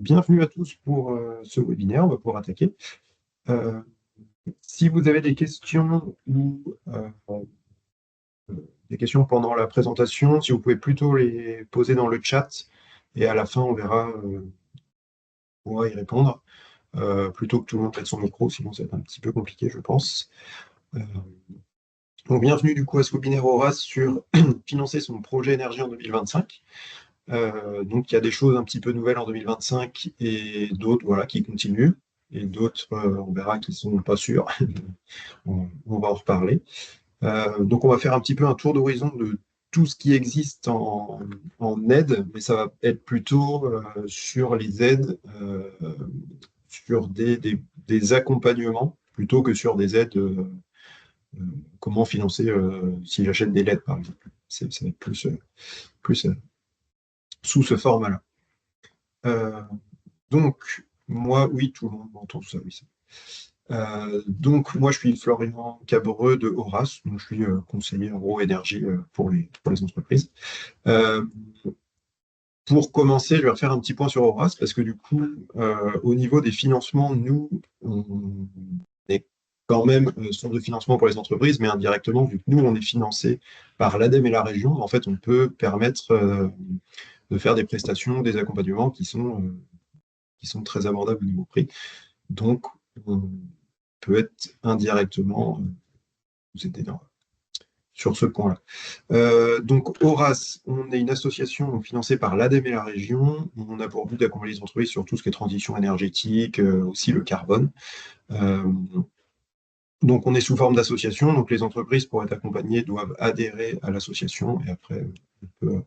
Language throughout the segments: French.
bienvenue à tous pour ce webinaire. On va pouvoir attaquer. Si vous avez des questions ou des questions pendant la présentation, si vous pouvez plutôt les poser dans le chat et à la fin on verra, on pourra y répondre, plutôt que tout le monde mette son micro, sinon ça va être un petit peu compliqué, je pense. Donc bienvenue du coup à ce webinaire Horace sur financer son projet énergie en 2025. Donc il y a des choses un petit peu nouvelles en 2025 et d'autres voilà, qui continuent, et d'autres, on verra, qui ne sont pas sûrs. On va en reparler. Donc on va faire un petit peu un tour d'horizon de tout ce qui existe en aide, mais ça va être plutôt sur les aides, sur des accompagnements, plutôt que sur des aides, comment financer si j'achète des LED, par exemple. Ça va être plus sous ce format-là. Donc, moi, oui, tout le monde m'entend, tout ça, oui. Donc, moi, je suis Florian Cabreux de Horace, donc je suis conseiller en gros énergie pour les entreprises. Pour commencer, je vais refaire un petit point sur Horace, parce que du coup, au niveau des financements, nous, on est quand même source de financement pour les entreprises, mais indirectement, vu que nous, on est financé par l'ADEME et la région, en fait, on peut permettre de faire des prestations, des accompagnements qui sont très abordables au niveau prix. Donc, on peut être indirectement vous aider sur ce point-là. Donc, Horace, on est une association financée par l'ADEME et la région. On a pour but d'accompagner les entreprises sur tout ce qui est transition énergétique, aussi le carbone. Donc, on est sous forme d'association. Donc, les entreprises, pour être accompagnées, doivent adhérer à l'association. Et après, on peut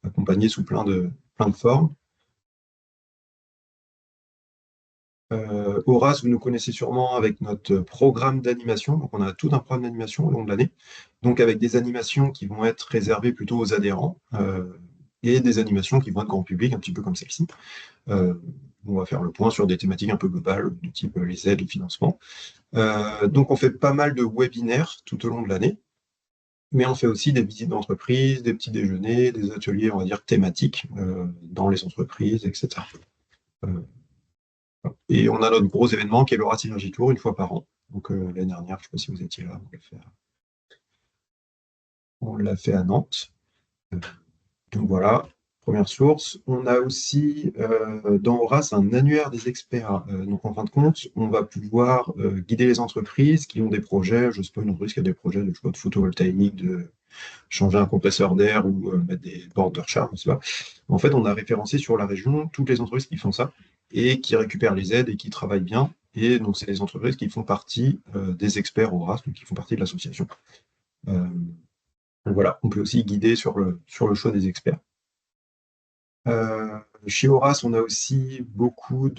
accompagner sous plein de formes. Horace, vous nous connaissez sûrement avec notre programme d'animation. Donc, on a tout un programme d'animation au long de l'année. Donc, avec des animations qui vont être réservées plutôt aux adhérents et des animations qui vont être grand public, un petit peu comme celle-ci. On va faire le point sur des thématiques un peu globales, du type les aides, les financements. Donc, on fait pas mal de webinaires tout au long de l'année. Mais on fait aussi des visites d'entreprise, des petits déjeuners, des ateliers, on va dire, thématiques dans les entreprises, etc. Et on a notre gros événement qui est l'Horace Energy Tour, une fois par an. Donc l'année dernière, je ne sais pas si vous étiez là, on l'a fait à Nantes. Donc voilà, première source. On a aussi dans Horace un annuaire des experts. Donc en fin de compte, on va pouvoir guider les entreprises qui ont des projets. Je ne sais pas, une entreprise qui a des projets de photovoltaïque, de changer un compresseur d'air ou mettre des bornes de recharge, je sais pas. En fait, on a référencé sur la région toutes les entreprises qui font ça et qui récupèrent les aides et qui travaillent bien. Et donc, c'est les entreprises qui font partie des experts Horace, donc qui font partie de l'association. Donc voilà, on peut aussi guider sur le choix des experts. Chez Horace, on a aussi beaucoup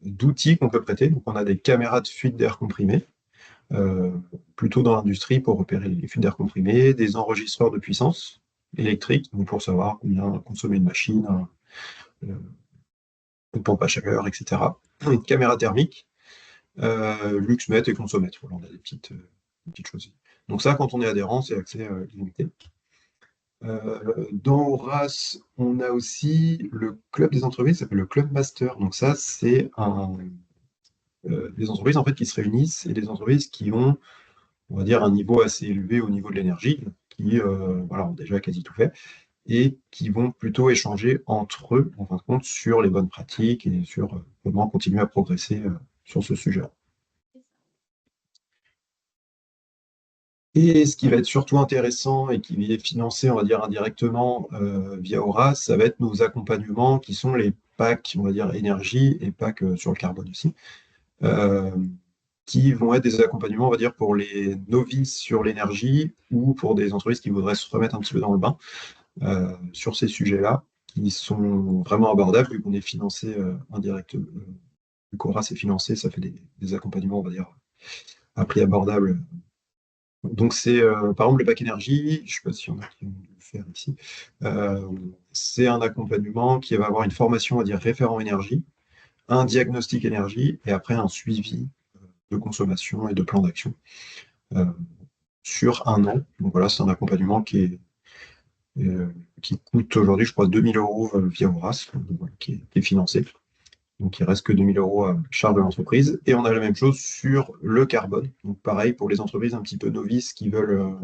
d'outils qu'on peut prêter. Donc, on a des caméras de fuite d'air comprimé, plutôt dans l'industrie pour repérer les fuites d'air comprimé, des enregistreurs de puissance électrique, donc pour savoir combien consommer une machine, une pompe à chaleur, etc. Une caméra thermique, luxmètre et consommètre. Voilà, on a des petites choses. Donc ça, quand on est adhérent, c'est accès limité. Dans Horace, on a aussi le club des entreprises, ça s'appelle le Club Master. Donc ça, c'est des entreprises en fait qui se réunissent et des entreprises qui ont, on va dire, un niveau assez élevé au niveau de l'énergie, qui voilà, ont déjà quasi tout fait, et qui vont plutôt échanger entre eux, en fin de compte, sur les bonnes pratiques et sur comment continuer à progresser sur ce sujet-là. Et ce qui va être surtout intéressant et qui est financé, on va dire, indirectement via Horace, ça va être nos accompagnements qui sont les packs, on va dire, énergie et packs sur le carbone aussi, qui vont être des accompagnements, on va dire, pour les novices sur l'énergie ou pour des entreprises qui voudraient se remettre un petit peu dans le bain sur ces sujets-là, qui sont vraiment abordables, vu qu'on est financé indirectement. Vu qu'Horace est financé, ça fait des accompagnements, on va dire, à prix abordable. Donc c'est par exemple le pack énergie, je ne sais pas s'il y en a qui vont le faire ici, c'est un accompagnement qui va avoir une formation, on va dire, référent énergie, un diagnostic énergie et après un suivi de consommation et de plan d'action sur un an. Donc voilà, c'est un accompagnement qui est qui coûte aujourd'hui, je crois, 2000 euros via Horace, voilà, qui est financé. Donc, il reste que 2000 euros à charge de l'entreprise. Et on a la même chose sur le carbone. Donc, pareil, pour les entreprises un petit peu novices qui veulent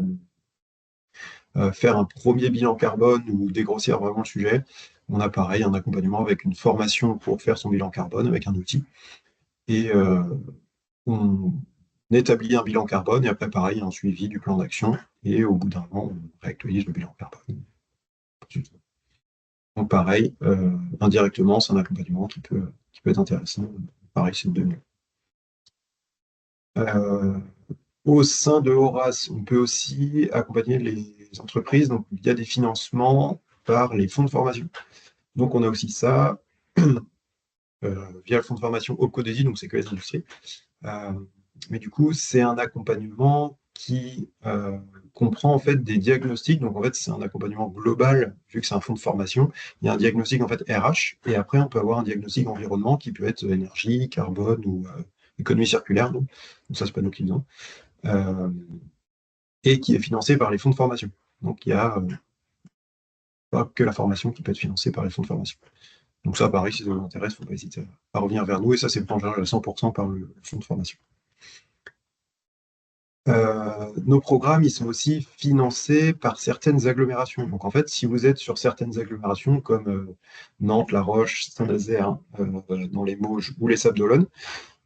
faire un premier bilan carbone ou dégrossir vraiment le sujet, on a pareil un accompagnement avec une formation pour faire son bilan carbone avec un outil. Et on établit un bilan carbone et après, pareil, un suivi du plan d'action. Et au bout d'un an, on réactualise le bilan carbone. Donc pareil, indirectement, c'est un accompagnement qui peut être intéressant. Pareil, c'est 2000. Au sein de Horace, on peut aussi accompagner les entreprises. Donc, il y a des financements par les fonds de formation. Donc, on a aussi ça via le fonds de formation OPCO-DESI, donc c'est que les industries. Mais du coup, c'est un accompagnement qui comprend en fait des diagnostics. Donc, en fait, c'est un accompagnement global, vu que c'est un fonds de formation. Il y a un diagnostic en fait RH, et après, on peut avoir un diagnostic environnement qui peut être énergie, carbone ou économie circulaire. Donc ça, c'est pas nous qui le faisons. Et qui est financé par les fonds de formation. Donc, il n'y a pas que la formation qui peut être financée par les fonds de formation. Donc ça, pareil, si ça vous intéresse, il ne faut pas hésiter à revenir vers nous. Et ça, c'est en général à 100% par le fonds de formation. Nos programmes, ils sont aussi financés par certaines agglomérations. Donc en fait, si vous êtes sur certaines agglomérations comme Nantes, La Roche, Saint-Nazaire, dans les Mauges ou les Sables-d'Olonne,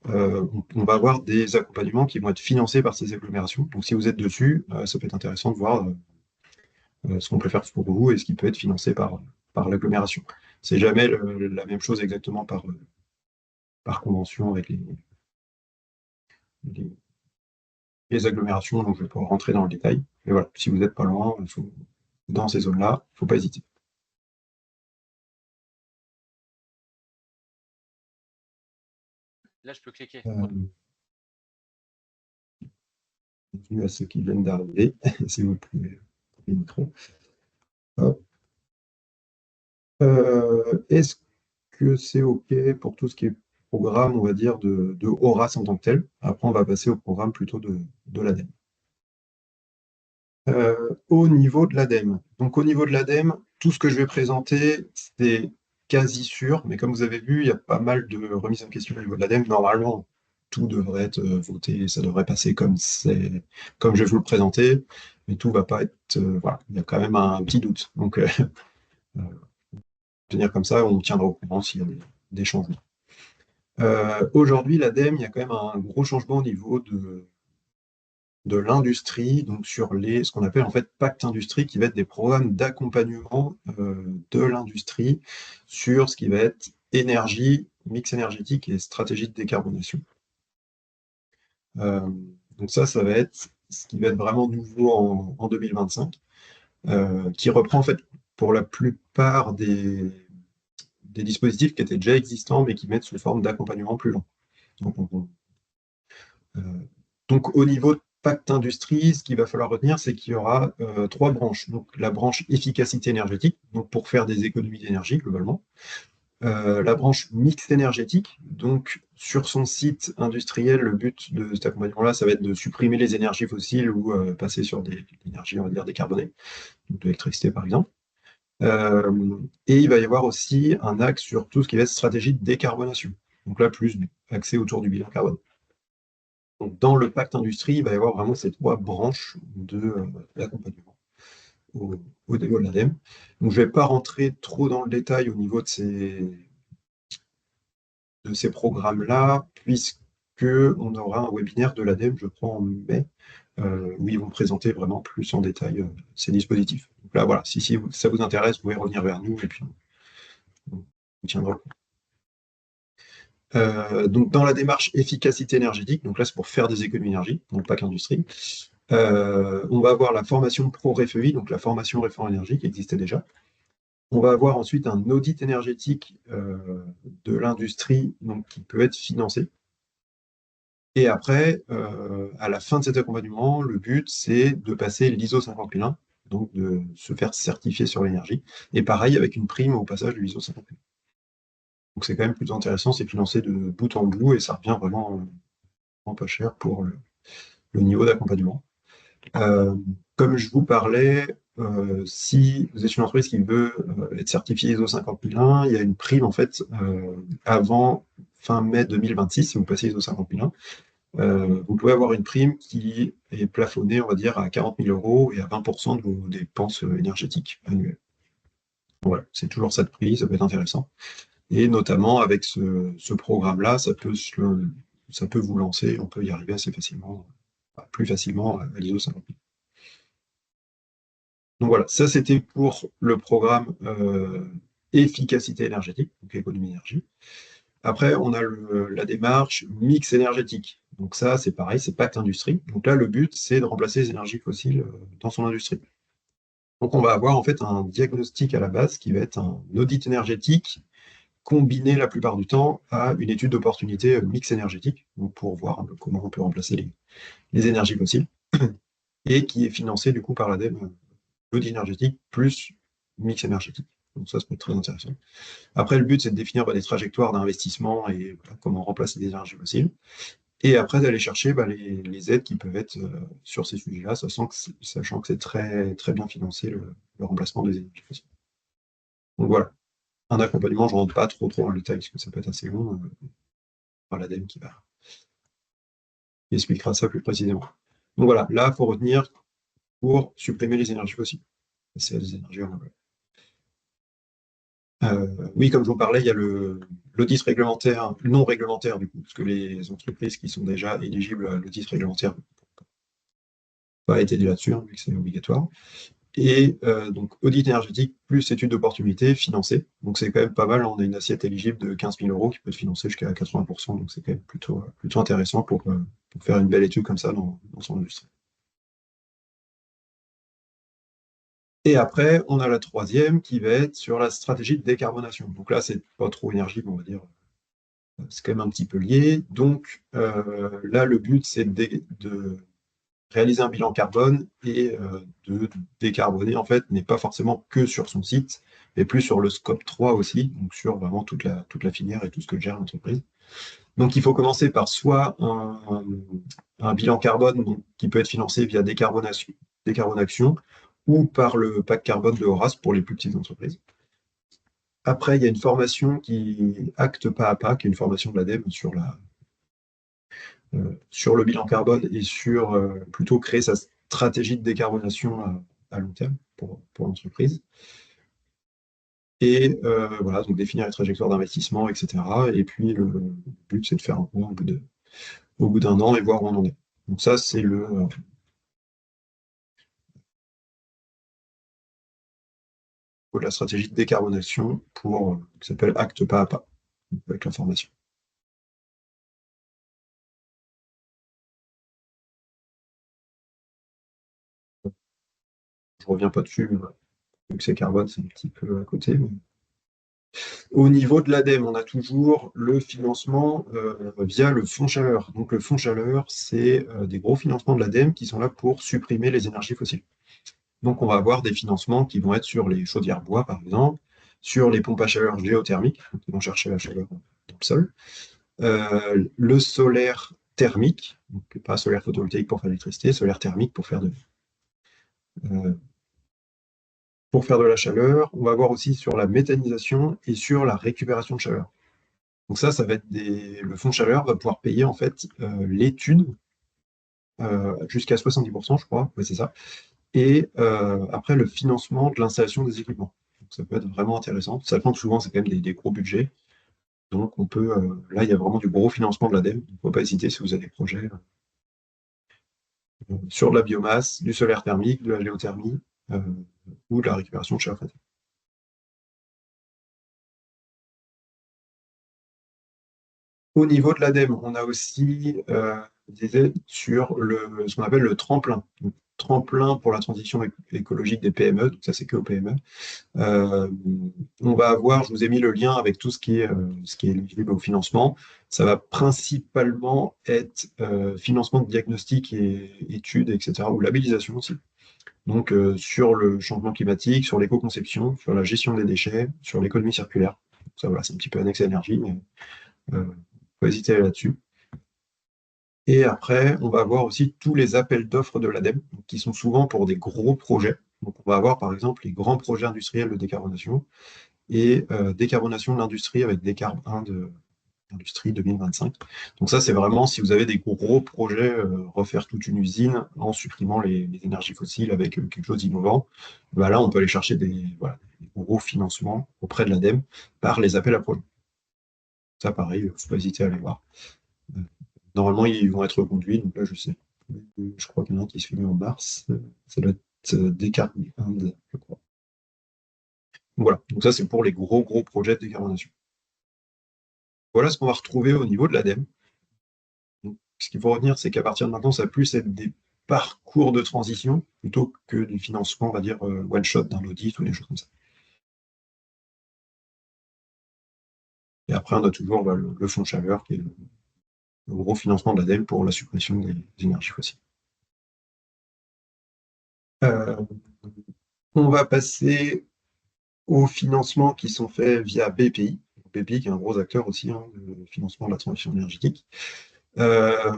on va avoir des accompagnements qui vont être financés par ces agglomérations. Donc si vous êtes dessus, ça peut être intéressant de voir ce qu'on peut faire pour vous et ce qui peut être financé par l'agglomération. C'est jamais la même chose exactement par convention avec les, les agglomérations, donc je vais pas rentrer dans le détail. Mais voilà, si vous n'êtes pas loin, dans ces zones-là, il ne faut pas hésiter. Là, je peux cliquer. Bienvenue à ceux qui viennent d'arriver, si vous pouvez le micro. Est-ce que c'est OK pour tout ce qui est programme, on va dire, de Horace en tant que tel? Après, on va passer au programme plutôt de l'ADEME. Au niveau de l'ADEME. Donc, au niveau de l'ADEME, tout ce que je vais présenter, c'est quasi sûr, mais comme vous avez vu, il y a pas mal de remises en question au niveau de l'ADEME. Normalement, tout devrait être voté, ça devrait passer comme je vais vous le présenter, mais tout va pas être. Voilà, il y a quand même un petit doute. Donc, tenir comme ça, on tiendra au courant s'il y a des changements. Aujourd'hui, l'ADEME, il y a quand même un gros changement au niveau de l'industrie, donc sur ce qu'on appelle en fait pacte industrie, qui va être des programmes d'accompagnement de l'industrie sur ce qui va être énergie, mix énergétique et stratégie de décarbonation. Donc ça va être ce qui va être vraiment nouveau en 2025, qui reprend en fait pour la plupart des dispositifs qui étaient déjà existants, mais qui mettent sous forme d'accompagnement plus long. Donc, au niveau de pacte industrie, ce qu'il va falloir retenir, c'est qu'il y aura 3 branches. Donc, la branche efficacité énergétique, donc pour faire des économies d'énergie globalement. La branche mix énergétique, donc sur son site industriel, le but de cet accompagnement-là, ça va être de supprimer les énergies fossiles ou passer sur des énergies, on va dire, décarbonées, donc de l'électricité par exemple. Et il va y avoir aussi un axe sur tout ce qui va être stratégie de décarbonation. Donc là, plus axé autour du bilan carbone. Donc, dans le pacte industrie, il va y avoir vraiment ces 3 branches de l'accompagnement au niveau de l'ADEME. Donc, je ne vais pas rentrer trop dans le détail au niveau de ces programmes-là, puisque on aura un webinaire de l'ADEME, je crois, en mai, où ils vont présenter vraiment plus en détail ces dispositifs. Donc là, voilà, si ça vous intéresse, vous pouvez revenir vers nous et puis on tiendra au courant. Donc, dans la démarche efficacité énergétique, donc là, c'est pour faire des économies d'énergie, dans le pacte industrie. On va avoir la formation pro-REFEI, donc la formation référent énergie qui existait déjà. On va avoir ensuite un audit énergétique de l'industrie, donc qui peut être financé. Et après, à la fin de cet accompagnement, le but, c'est de passer l'ISO 50001, donc de se faire certifier sur l'énergie. Et pareil, avec une prime au passage de l'ISO 50001. Donc c'est quand même plutôt intéressant, c'est financé de bout en bout et ça revient vraiment pas cher pour le niveau d'accompagnement. Comme je vous parlais, si vous êtes une entreprise qui veut être certifiée ISO 50001, il y a une prime en fait avant fin mai 2026, si vous passez ISO 50001. Vous pouvez avoir une prime qui est plafonnée, on va dire, à 40 000 euros et à 20% de vos dépenses énergétiques annuelles. Voilà, c'est toujours ça de prix, ça peut être intéressant. Et notamment avec ce programme-là, ça peut vous lancer, on peut y arriver assez facilement, plus facilement à l'ISO 50. Donc voilà, ça c'était pour le programme efficacité énergétique, donc économie d'énergie. Après, on a la démarche mix énergétique. Donc ça, c'est pareil, c'est pacte industrie. Donc là, le but, c'est de remplacer les énergies fossiles dans son industrie. Donc on va avoir en fait un diagnostic à la base qui va être un audit énergétique combiné la plupart du temps à une étude d'opportunité mix énergétique, donc pour voir un peu comment on peut remplacer les énergies fossiles, et qui est financé du coup par l'ADEME, l'audit énergétique plus mix énergétique. Donc ça peut être très intéressant. Après, le but, c'est de définir des trajectoires d'investissement et voilà, comment remplacer des énergies fossiles. Et après, d'aller chercher les aides qui peuvent être sur ces sujets-là, sachant que c'est très, très bien financé le remplacement des énergies fossiles. Donc voilà, un accompagnement, je ne rentre pas trop dans le détail, parce que ça peut être assez long, par l'ADEME qui expliquera ça plus précisément. Donc voilà, là, il faut retenir pour supprimer les énergies fossiles. C'est les énergies renouvelables. Oui, comme je vous parlais, il y a l'audit réglementaire, non réglementaire, du coup, parce que les entreprises qui sont déjà éligibles à l'audit réglementaire n'ont pas été là-dessus, vu que c'est obligatoire. Et donc, audit énergétique plus étude d'opportunité financée. Donc, c'est quand même pas mal. On a une assiette éligible de 15 000 euros qui peut être financée jusqu'à 80%. Donc, c'est quand même plutôt intéressant pour faire une belle étude comme ça dans son industrie. Et après, on a la troisième qui va être sur la stratégie de décarbonation. Donc là, c'est pas trop énergie, mais on va dire, c'est quand même un petit peu lié. Donc là, le but, c'est de réaliser un bilan carbone et de décarboner, en fait, n'est pas forcément que sur son site, mais plus sur le scope 3 aussi, donc sur vraiment toute la filière et tout ce que gère l'entreprise. Donc il faut commencer par soit un bilan carbone qui peut être financé via Décarbonation ou par le pacte carbone de Horace pour les plus petites entreprises. Après, il y a une formation qui acte pas à pas, qui est une formation de l'ADEME sur le bilan carbone et sur plutôt créer sa stratégie de décarbonation à long terme pour l'entreprise. Et voilà, donc définir les trajectoires d'investissement, etc. Et puis le but, c'est de faire un point au bout d'un an et voir où on en est. Donc ça, c'est la stratégie de décarbonation qui s'appelle Acte pas à pas, avec la formation. Je ne reviens pas dessus, vu que c'est carbone, c'est un petit peu à côté. Mais... Au niveau de l'ADEME, on a toujours le financement via le fonds chaleur. Donc le fonds chaleur, c'est des gros financements de l'ADEME qui sont là pour supprimer les énergies fossiles. Donc on va avoir des financements qui vont être sur les chaudières bois, par exemple, sur les pompes à chaleur géothermiques, qui vont chercher la chaleur dans le sol, le solaire thermique, donc pas solaire photovoltaïque pour faire de l'électricité, solaire thermique euh, pour faire de la chaleur. On va avoir aussi sur la méthanisation et sur la récupération de chaleur. Donc ça va être le fonds chaleur va pouvoir payer en fait l'étude jusqu'à 70%, je crois, ouais, c'est ça. Et après le financement de l'installation des équipements. Donc, ça peut être vraiment intéressant, sachant que souvent c'est quand même des gros budgets. Donc on peut, là il y a vraiment du gros financement de l'ADEME. Il ne faut pas hésiter si vous avez des projets sur de la biomasse, du solaire thermique, de la géothermie euh, ou de la récupération de chaleur. Au niveau de l'ADEME, on a aussi des aides sur ce qu'on appelle le tremplin. Donc, tremplin pour la transition écologique des PME, donc ça c'est que aux PME. On va avoir, je vous ai mis le lien avec tout ce qui est éligible au financement. Ça va principalement être financement de diagnostic et études, etc., ou labellisation aussi. Donc sur le changement climatique, sur l'éco-conception, sur la gestion des déchets, sur l'économie circulaire. Ça voilà, c'est un petit peu annexe à énergie, mais faut hésiter là-dessus. Et après, on va avoir aussi tous les appels d'offres de l'ADEME, qui sont souvent pour des gros projets. Donc, on va avoir, par exemple, les grands projets industriels de décarbonation et décarbonation de l'industrie avec Décarb 1 de l'industrie 2025. Donc ça, c'est vraiment si vous avez des gros projets, refaire toute une usine en supprimant les énergies fossiles avec quelque chose d'innovant, bah là, on peut aller chercher voilà, des gros financements auprès de l'ADEME par les appels à projets. Ça, pareil, il ne faut pas hésiter à aller voir. Euh, Normalement, ils vont être reconduits, donc là, je sais. Je crois qu'il y en a un qui se finit en mars. Ça doit être Décarb 1, je crois. Voilà, donc ça, c'est pour les gros projets de décarbonation. Voilà ce qu'on va retrouver au niveau de l'ADEME. Donc, ce qu'il faut retenir, c'est qu'à partir de maintenant, ça va plus être des parcours de transition plutôt que du financement, on va dire, one-shot d'un audit ou des choses comme ça. Et après, on a toujours le fonds chaleur, qui est le gros financement de l'ADEME pour la suppression des énergies fossiles. Euh, on va passer aux financements qui sont faits via BPI. BPI qui est un gros acteur aussi de financement de la transition énergétique. Euh,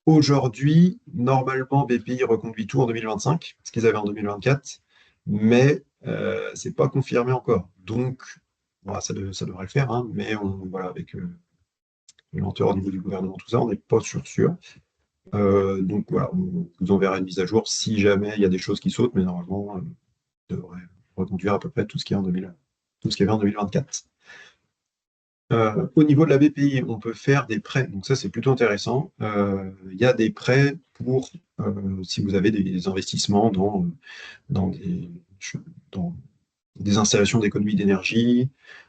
Aujourd'hui, normalement, BPI reconduit tout en 2025, ce qu'ils avaient en 2024, mais c'est pas confirmé encore. Donc, voilà, ça devrait le faire, hein, mais voilà, avec les lenteurs au niveau du gouvernement, tout ça, on n'est pas sûr. Donc voilà, on vous enverra une mise à jour si jamais il y a des choses qui sautent, mais normalement, on devrait reconduire à peu près tout ce qu'il y a tout ce qu'il y avait en 2024. Au niveau de la BPI, on peut faire des prêts, donc ça c'est plutôt intéressant. Il y a des prêts pour si vous avez des investissements dans des, dans des installations d'économie d'énergie,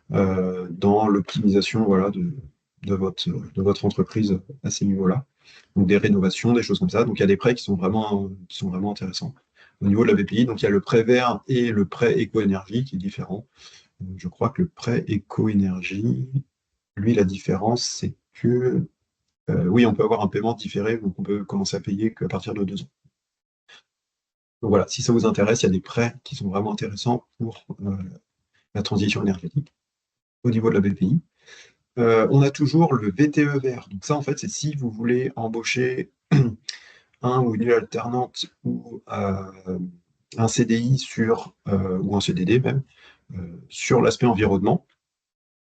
dans l'optimisation voilà, de votre entreprise à ces niveaux-là. Donc des rénovations, des choses comme ça. Donc il y a des prêts qui sont vraiment intéressants. Au niveau de la BPI, donc il y a le prêt vert et le prêt éco-énergie qui est différent. Je crois que le prêt éco-énergie, lui, la différence, c'est que oui, on peut avoir un paiement différé, donc on peut commencer à payer qu'à partir de 2 ans. Donc voilà, si ça vous intéresse, il y a des prêts qui sont vraiment intéressants pour la transition énergétique au niveau de la BPI. On a toujours le VTE vert. Donc ça, en fait, c'est si vous voulez embaucher un ou une alternante ou un CDI ou un CDD même, sur l'aspect environnement,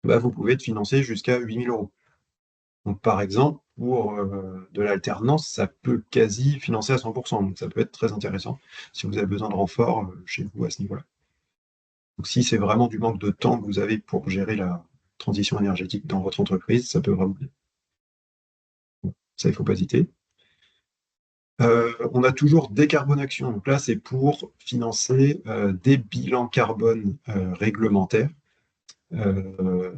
bah, vous pouvez être financé jusqu'à 8 000 euros. Donc, par exemple, pour de l'alternance, ça peut quasi financer à 100%. Donc, ça peut être très intéressant si vous avez besoin de renfort chez vous à ce niveau-là. Donc, si c'est vraiment du manque de temps que vous avez pour gérer la transition énergétique dans votre entreprise, ça peut vraiment aider. Bon, ça, il ne faut pas hésiter. On a toujours Décarbonation. Donc là, c'est pour financer des bilans carbone réglementaires euh,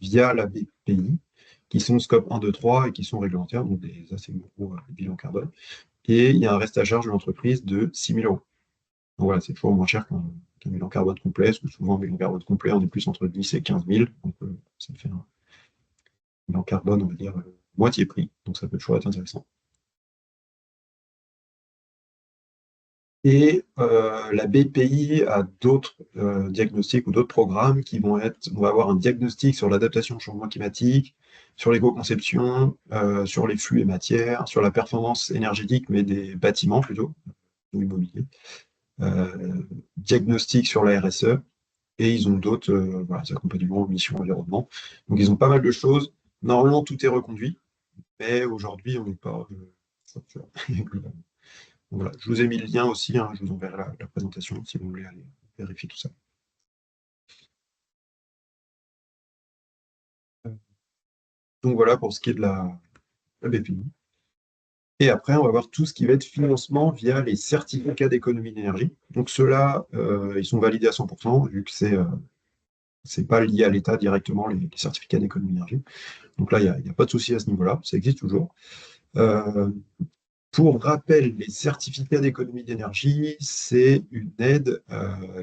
via la BPI, qui sont scope 1, 2, 3 et qui sont réglementaires, donc des assez gros bilans carbone. Et il y a un reste à charge de l'entreprise de 6 000 euros. Donc voilà, c'est toujours moins cher qu'un bilan carbone complet, parce que souvent, un bilan carbone complet, on est plus entre 10 et 15 000. Donc ça fait un bilan carbone, on va dire, moitié prix. Donc ça peut toujours être intéressant. Et la BPI a d'autres diagnostics ou d'autres programmes qui vont être, on va avoir un diagnostic sur l'adaptation au changement climatique, sur l'éco-conception, sur les flux et matières, sur la performance énergétique, mais des bâtiments plutôt, ou immobiliers, diagnostic sur la RSE, et ils ont d'autres voilà, accompagnements, missions, environnement. Donc ils ont pas mal de choses. Normalement, tout est reconduit, mais aujourd'hui, on n'est pas globalement. Voilà, je vous ai mis le lien aussi, hein, je vous enverrai la présentation si vous voulez aller vérifier tout ça. Donc voilà pour ce qui est de la BPI. Et après, on va voir tout ce qui va être financement via les certificats d'économie d'énergie. Donc ceux-là, ils sont validés à 100%, vu que c'est pas lié à l'État directement, les certificats d'économie d'énergie. Donc là, il n'y a pas de souci à ce niveau-là, ça existe toujours. Euh, Pour rappel, les certificats d'économie d'énergie, c'est une aide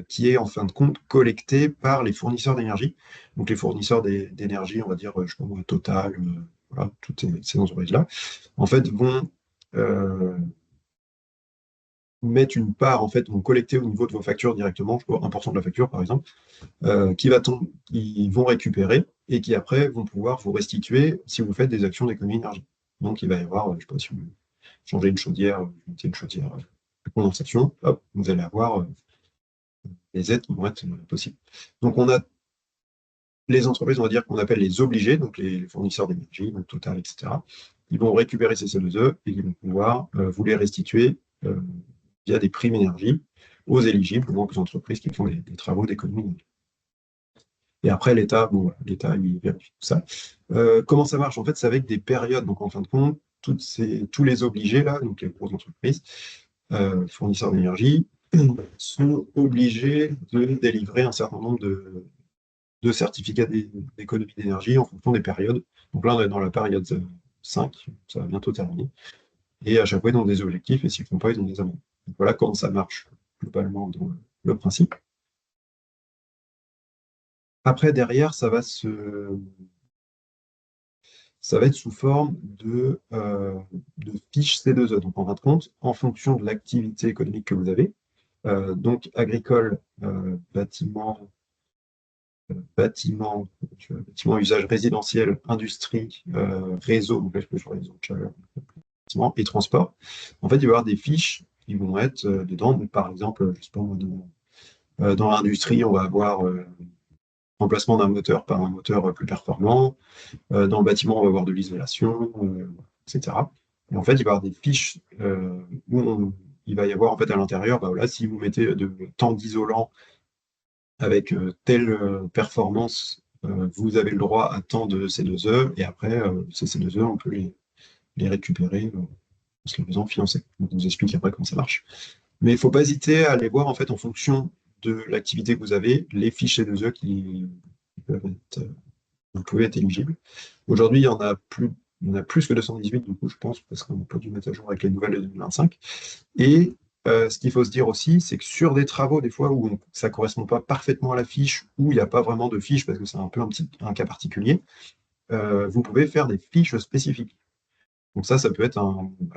qui est en fin de compte collectée par les fournisseurs d'énergie. Donc les fournisseurs d'énergie, on va dire, je sais pas moi, Total, voilà, toutes ces entreprises-là, en fait, vont mettre une part, en fait, vont collecter au niveau de vos factures directement, je sais pas, 1% de la facture par exemple, qu'ils vont récupérer et qui après vont pouvoir vous restituer si vous faites des actions d'économie d'énergie. Donc il va y avoir, je sais pas si vous changer une chaudière, monter une chaudière de condensation, hop, vous allez avoir les aides qui vont être possibles. Donc on a les entreprises, on va dire qu'on appelle les obligés, donc les fournisseurs d'énergie, donc Total, etc. Ils vont récupérer ces CO2 et ils vont pouvoir vous les restituer via des primes énergie aux éligibles, donc aux entreprises qui font des travaux d'économie. Et après, l'État, bon, voilà, l'État, il vérifie tout ça. Comment ça marche? En fait, c'est avec des périodes. Donc, en fin de compte, tous les obligés, là, donc les grosses entreprises, fournisseurs d'énergie, sont obligés de délivrer un certain nombre de certificats d'économie d'énergie en fonction des périodes. Donc là, on est dans la période 5, ça va bientôt terminer. Et à chaque fois, ils ont des objectifs, et s'ils ne font pas, ils ont des amendes. Donc voilà comment ça marche globalement dans le principe. Après, derrière, ça va être sous forme de fiches C2E. Donc, en fin de compte, en fonction de l'activité économique que vous avez, donc agricole, bâtiment, usage résidentiel, industrie, réseau, donc là, je peux sur réseau, chaleur, bâtiment, et transport. En fait, il va y avoir des fiches qui vont être dedans. Donc, par exemple, je sais pas, dans l'industrie, on va avoir remplacement d'un moteur par un moteur plus performant. Dans le bâtiment, on va avoir de l'isolation, etc. Et en fait, il va y avoir des fiches où il va y avoir en fait à l'intérieur, bah, voilà, si vous mettez de tant d'isolant avec telle performance, vous avez le droit à tant de C2E, et après, ces C2E, on peut les récupérer en se les faisant financer. Donc, on vous explique après comment ça marche. Mais il ne faut pas hésiter à aller voir en fait en fonction de l'activité que vous avez, les fiches C2E qui peuvent être, vous pouvez être éligible. Aujourd'hui, il y en a plus que 218, du coup, je pense, parce qu'on n'a pas dû mettre à jour avec les nouvelles de 2025. Et ce qu'il faut se dire aussi, c'est que sur des travaux, des fois, où ça ne correspond pas parfaitement à la fiche, où il n'y a pas vraiment de fiche, parce que c'est un peu un cas particulier, vous pouvez faire des fiches spécifiques. Donc ça peut être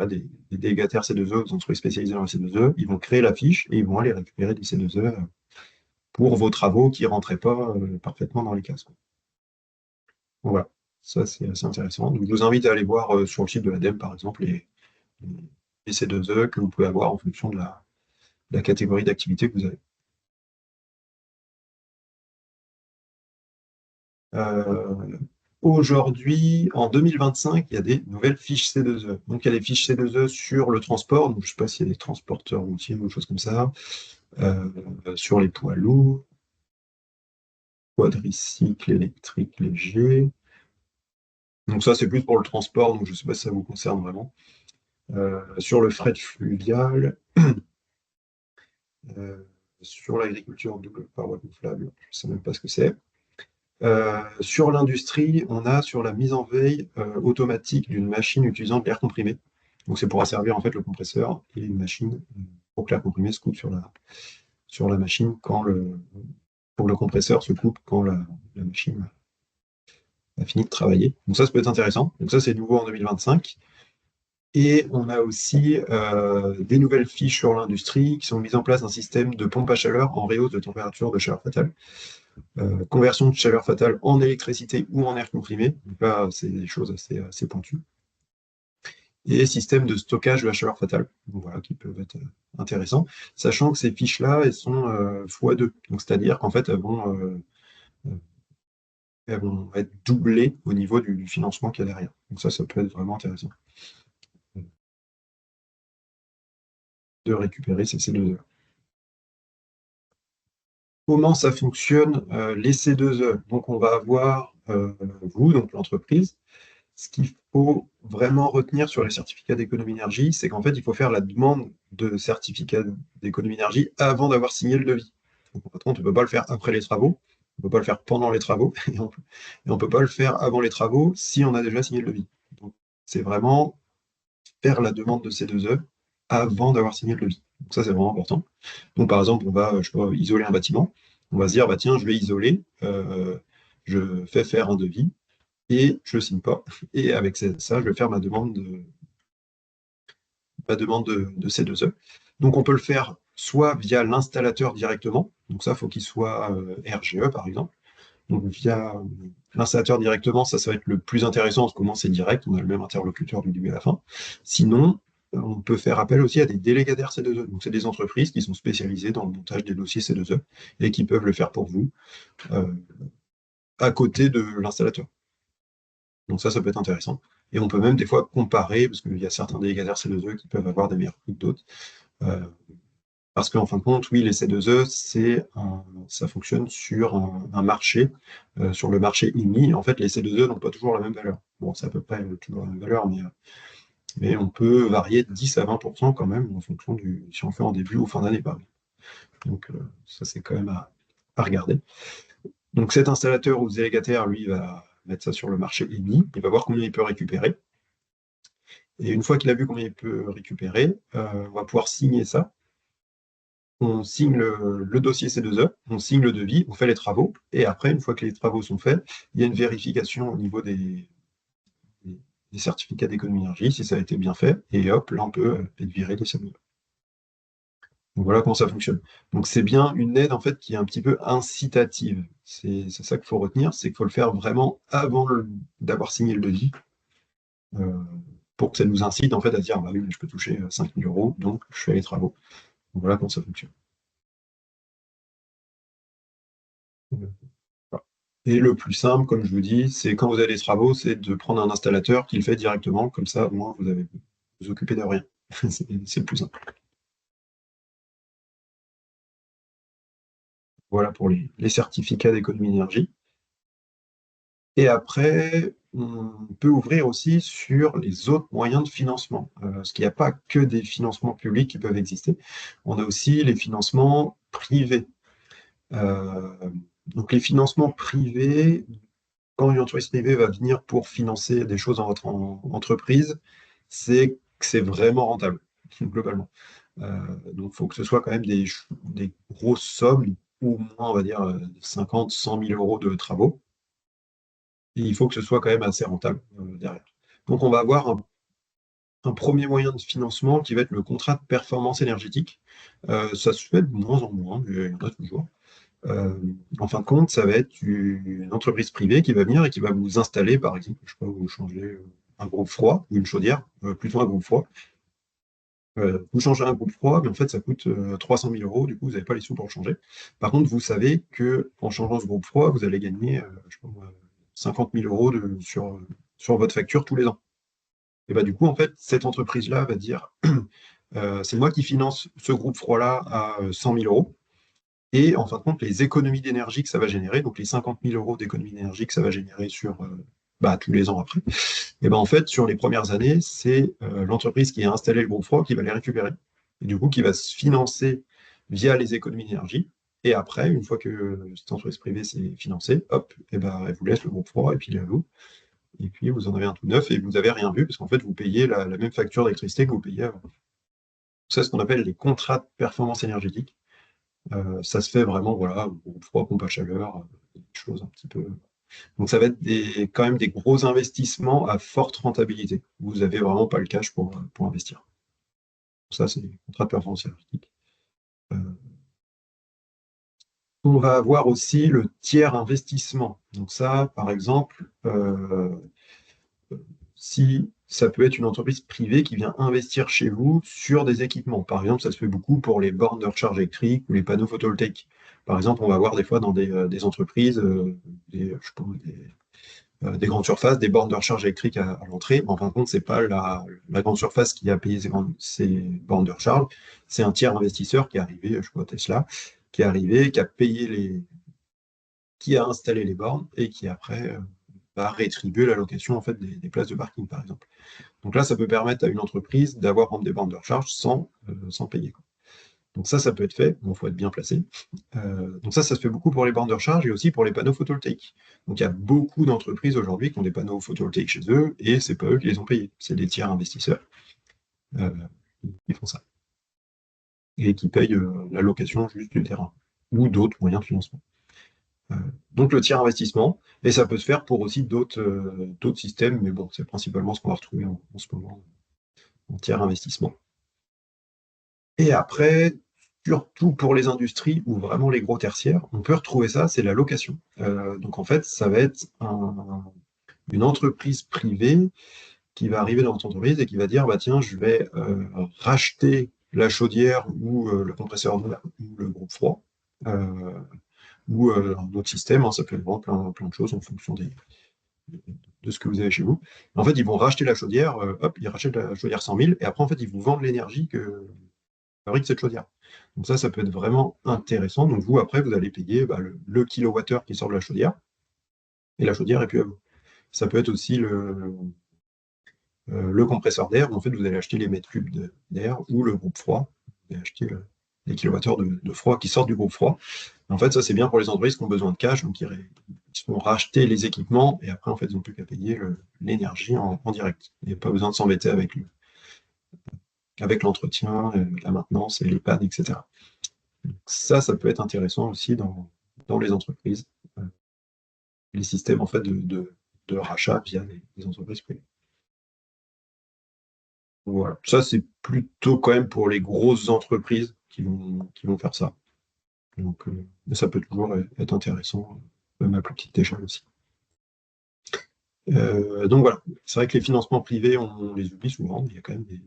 des délégataires C2E, des entreprises spécialisées dans le C2E, ils vont créer la fiche et ils vont aller récupérer du C2E pour vos travaux qui ne rentraient pas parfaitement dans les cases. Donc voilà, ça c'est assez intéressant. Donc, je vous invite à aller voir sur le site de l'ADEME, par exemple, les C2E que vous pouvez avoir en fonction de la catégorie d'activité que vous avez. Aujourd'hui, en 2025, il y a des nouvelles fiches C2E. Donc, il y a des fiches C2E sur le transport. Donc, je ne sais pas s'il y a des transporteurs routiers ou des choses comme ça. Sur les poids lourds, quadricycles électriques légers. Donc, ça, c'est plus pour le transport. Donc, je ne sais pas si ça vous concerne vraiment. Sur le fret fluvial, sur l'agriculture double paroi gonflable, je ne sais même pas ce que c'est. Sur l'industrie, on a sur la mise en veille automatique d'une machine utilisant de l'air comprimé. Donc c'est pour asservir en fait le compresseur et une machine pour que l'air comprimé se coupe sur la machine pour que le compresseur se coupe quand la machine a fini de travailler. Donc ça peut être intéressant. Donc ça c'est nouveau en 2025. Et on a aussi des nouvelles fiches sur l'industrie qui sont mises en place un système de pompe à chaleur en réhausse de température de chaleur fatale. Conversion de chaleur fatale en électricité ou en air comprimé. Donc là, c'est des choses assez pointues. Et système de stockage de la chaleur fatale, donc voilà, qui peuvent être intéressants, sachant que ces fiches-là, elles sont x2. Donc c'est-à-dire qu'en fait, elles vont être doublées au niveau du financement qu'il y a derrière. Donc ça peut être vraiment intéressant de récupérer ces C2E. Comment ça fonctionne les C2E? Donc on va avoir vous, donc l'entreprise. Ce qu'il faut vraiment retenir sur les certificats d'économie d'énergie, c'est qu'en fait, il faut faire la demande de certificat d'économie d'énergie avant d'avoir signé le devis. Donc, par contre, on ne peut pas le faire après les travaux, on ne peut pas le faire pendant les travaux, et on ne peut pas le faire avant les travaux si on a déjà signé le devis. Donc, c'est vraiment faire la demande de ces 2 œuvres avant d'avoir signé le devis. Donc ça, c'est vraiment important. Donc, par exemple, on va, je sais pas, isoler un bâtiment. On va se dire, bah, tiens, je vais isoler, je fais faire un devis, et je ne signe pas. Et avec ça, je vais faire ma demande de C2E. Donc on peut le faire soit via l'installateur directement, donc ça, il faut qu'il soit RGE par exemple. Donc via l'installateur directement, ça va être le plus intéressant, parce qu'au moins c'est direct, on a le même interlocuteur du début à la fin. Sinon, on peut faire appel aussi à des délégataires C2E. Donc, c'est des entreprises qui sont spécialisées dans le montage des dossiers C2E et qui peuvent le faire pour vous à côté de l'installateur. Donc ça peut être intéressant. Et on peut même des fois comparer, parce qu'il y a certains délégataires C2E qui peuvent avoir des meilleurs prix que d'autres. Parce qu'en fin de compte, oui, les C2E, ça fonctionne sur un marché, sur le marché IMI. En fait, les C2E n'ont pas toujours la même valeur. Bon, c'est à peu près toujours la même valeur, mais on peut varier de 10 à 20% quand même, en fonction si on fait en début ou fin d'année, par exemple. Donc ça, c'est quand même à regarder. Donc cet installateur ou ce délégataire, lui, va mettre ça sur le marché IMI, il va voir combien il peut récupérer. Et une fois qu'il a vu combien il peut récupérer, on va pouvoir signer ça. On signe le dossier C2E, on signe le devis, on fait les travaux, et après, une fois que les travaux sont faits, il y a une vérification au niveau des certificats d'économie d'énergie, si ça a été bien fait, et hop, là, on peut être viré des C2E. Donc voilà comment ça fonctionne. Donc c'est bien une aide, en fait, qui est un petit peu incitative. C'est ça qu'il faut retenir, c'est qu'il faut le faire vraiment avant d'avoir signé le devis, pour que ça nous incite, en fait, à dire, ah bah oui, mais je peux toucher 5 000 €, donc je fais les travaux. Donc voilà comment ça fonctionne. Voilà. Et le plus simple, comme je vous dis, c'est quand vous avez des travaux, c'est de prendre un installateur qui le fait directement, comme ça, au moins, vous occupez de rien. C'est le plus simple. Voilà pour les certificats d'économie d'énergie. Et après, on peut ouvrir aussi sur les autres moyens de financement, parce qu'il n'y a pas que des financements publics qui peuvent exister. On a aussi les financements privés. Euh, donc les financements privés, quand une entreprise privée va venir pour financer des choses dans votre entreprise, c'est que c'est vraiment rentable, globalement. Donc il faut que ce soit quand même des grosses sommes, au moins, on va dire, 50, 100 000 € de travaux. Et il faut que ce soit quand même assez rentable derrière. Donc on va avoir un premier moyen de financement qui va être le contrat de performance énergétique. Ça se fait de moins en moins, mais il y en a toujours. En fin de compte, ça va être une entreprise privée qui va venir et qui va vous installer, par exemple, je sais pas, vous changez un groupe froid ou une chaudière, plutôt un groupe froid. Vous changez un groupe froid, mais en fait, ça coûte 300 000 €, du coup, vous n'avez pas les sous pour le changer. Par contre, vous savez que en changeant ce groupe froid, vous allez gagner, je sais pas moi, 50 000 € sur votre facture tous les ans. Et bah, du coup, en fait, cette entreprise-là va dire, c'est moi qui finance ce groupe froid-là à 100 000 €. Et en fin de compte, les économies d'énergie que ça va générer, donc les 50 000 € d'économies d'énergie que ça va générer sur tous les ans après, et ben en fait, sur les premières années, c'est l'entreprise qui a installé le groupe froid qui va les récupérer. Et du coup, qui va se financer via les économies d'énergie. Et après, une fois que cette entreprise privée s'est financée, hop, et ben, elle vous laisse le groupe froid et puis il est à vous. Et puis vous en avez un tout neuf et vous n'avez rien vu parce qu'en fait, vous payez la même facture d'électricité que vous payez avant. C'est ce qu'on appelle les contrats de performance énergétique. Ça se fait vraiment, voilà, groupe froid, pompe à chaleur, des choses un petit peu. Donc ça va être quand même des gros investissements à forte rentabilité. Vous n'avez vraiment pas le cash pour investir. Ça, c'est des contrats de performance énergétique. Euh, on va avoir aussi le tiers investissement. Donc ça, par exemple, si ça peut être une entreprise privée qui vient investir chez vous sur des équipements. Par exemple, ça se fait beaucoup pour les bornes de recharge électrique ou les panneaux photovoltaïques. Par exemple, on va voir des fois dans des entreprises, je sais pas, des grandes surfaces, des bornes de recharge électrique à l'entrée. En fin de compte, c'est pas la grande surface qui a payé ces bornes de recharge, c'est un tiers investisseur qui est arrivé, je sais pas, Tesla, qui est arrivé, qui a payé qui a installé les bornes et qui après va rétribuer la location en fait des places de parking, par exemple. Donc là, ça peut permettre à une entreprise d'avoir des bornes de recharge sans payer, quoi. Donc ça peut être fait, il faut être bien placé. Donc ça se fait beaucoup pour les bornes de recharge et aussi pour les panneaux photovoltaïques. Donc il y a beaucoup d'entreprises aujourd'hui qui ont des panneaux photovoltaïques chez eux et c'est pas eux qui les ont payés, c'est des tiers investisseurs euh, qui font ça et qui payent la location juste du terrain ou d'autres moyens de financement. Euh, donc le tiers investissement, et ça peut se faire pour aussi d'autres systèmes, mais bon, c'est principalement ce qu'on va retrouver en ce moment en tiers investissement. Et après, surtout pour les industries ou vraiment les gros tertiaires, on peut retrouver ça, c'est la location. Donc en fait, ça va être une entreprise privée qui va arriver dans votre entreprise et qui va dire, bah tiens, je vais racheter la chaudière ou le compresseur d'air ou le groupe froid, ou un autre système, hein, ça peut être vraiment plein de choses en fonction de ce que vous avez chez vous. En fait, ils vont racheter la chaudière, hop, ils rachètent la chaudière 100 000, et après, en fait, ils vous vendent l'énergie que fabrique cette chaudière. Donc ça peut être vraiment intéressant. Donc vous, après, vous allez payer le kilowattheure qui sort de la chaudière, et la chaudière est plus à vous. Ça peut être aussi le compresseur d'air, où en fait, vous allez acheter les mètres cubes d'air, ou le groupe froid, vous allez acheter les kilowattheures de froid qui sortent du groupe froid. En fait, ça, c'est bien pour les entreprises qui ont besoin de cash, donc ils vont racheter les équipements, et après, en fait, ils n'ont plus qu'à payer l'énergie en direct. Il n'y a pas besoin de s'embêter avec l'entretien, la maintenance et les pannes, etc. Donc ça peut être intéressant aussi dans les entreprises, les systèmes en fait de rachat via les entreprises privées. Voilà. Ça, c'est plutôt quand même pour les grosses entreprises qui vont faire ça. Donc, mais ça peut toujours être intéressant, même à plus petite échelle aussi. Donc voilà, c'est vrai que les financements privés, on les oublie souvent, mais il y a quand même des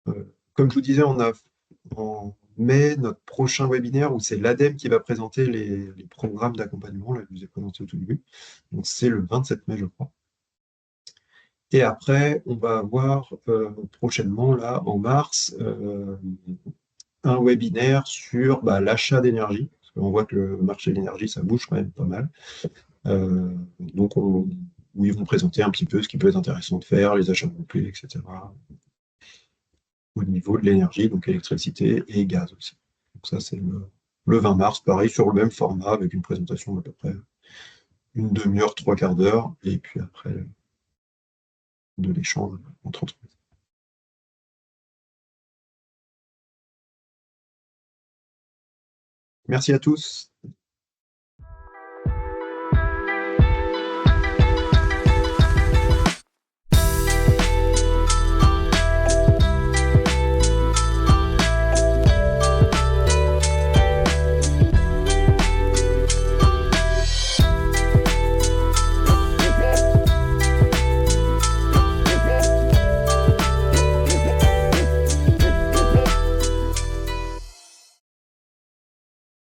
moyens. Comme je vous disais, on a en mai notre prochain webinaire où c'est l'ADEME qui va présenter les programmes d'accompagnement, là, que je vous ai présenté au tout début. Donc c'est le 27 mai, je crois. Et après, on va avoir prochainement, là, en mars, un webinaire sur l'achat d'énergie, parce qu'on voit que le marché de l'énergie, ça bouge quand même pas mal. Donc, où ils vont présenter un petit peu ce qui peut être intéressant de faire, les achats groupés, etc., au niveau de l'énergie, donc électricité et gaz aussi. Donc ça, c'est le 20 mars, pareil, sur le même format, avec une présentation d'à peu près une demi-heure, trois quarts d'heure, et puis après, de l'échange entre entreprises. Merci à tous.